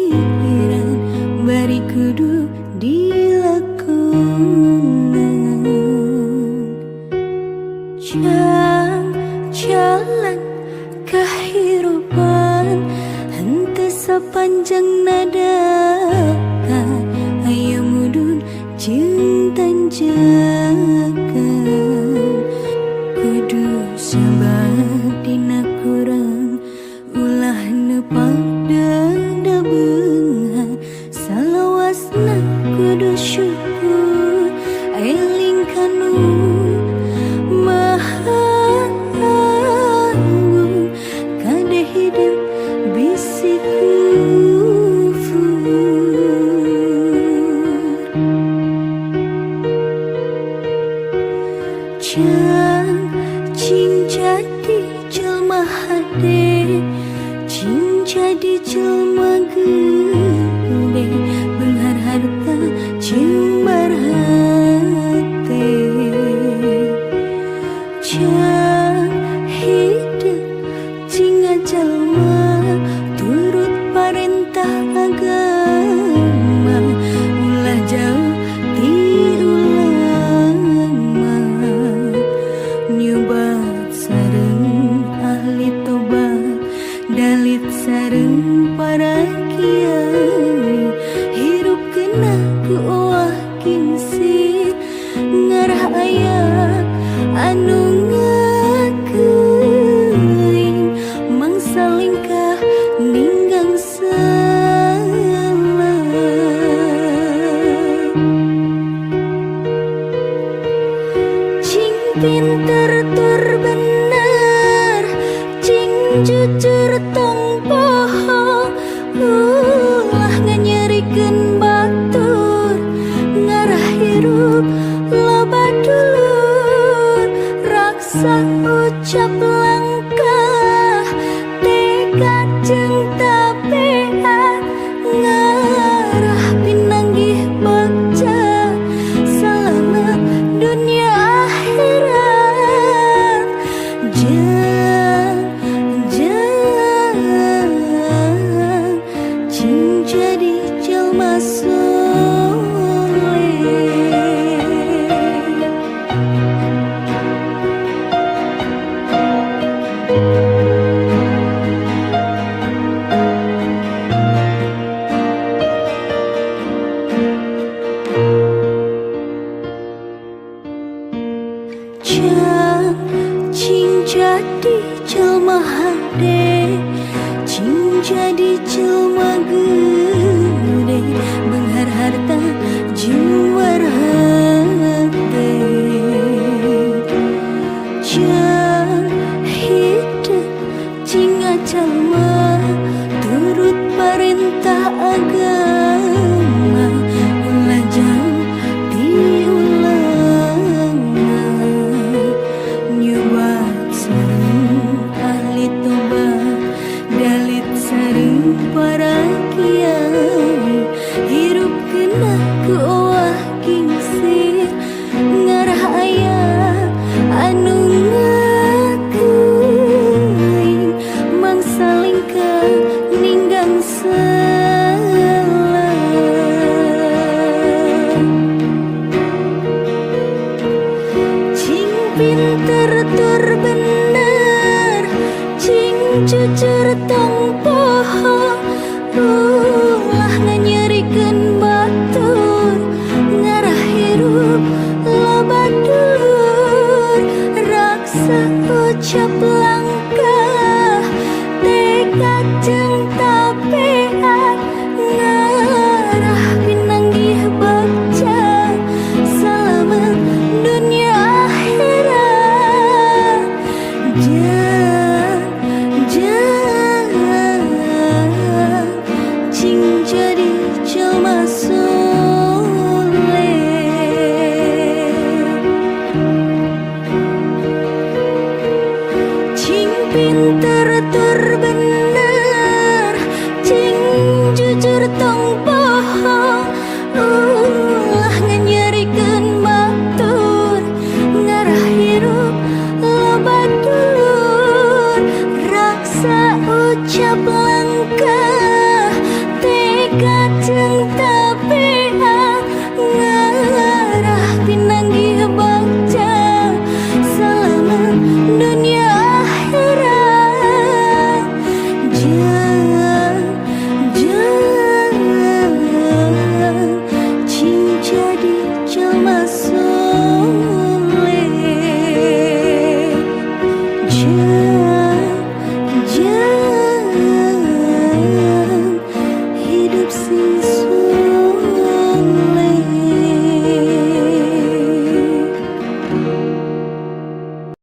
pikiran bari kudu dilakukan. Jalan kehidupan henteu sapanjang nadakan aya mudun jeung tanjakan. Kudu sabar dina kurang ulah nepang beunghar salawasna kudu syukur eling kanu maha agung kade hidup bisi kufur. Cing jadi jelma hade, cing jadi jelma gede, beunghar harta cing barhate. Cang hidup cing ajalma turut parentah agama, ulah jauh ti ulama, nyobat sareng ahli tobat, dalit sareng para kiai, hirup kena ku owah kinsi, ngarah aya anu ngakeun mangsa lingkah ninggang salah. Cing pinter tur bener, cing jujur tong bohong, ulah nganyerikeun batur, ngarah hirup loba dulur, raksa ucap langkah, tega jeung tabeat, ngarah pinanggih bagja, salama dunia akhirat. Jangan cing jadi jelma soleh. dekat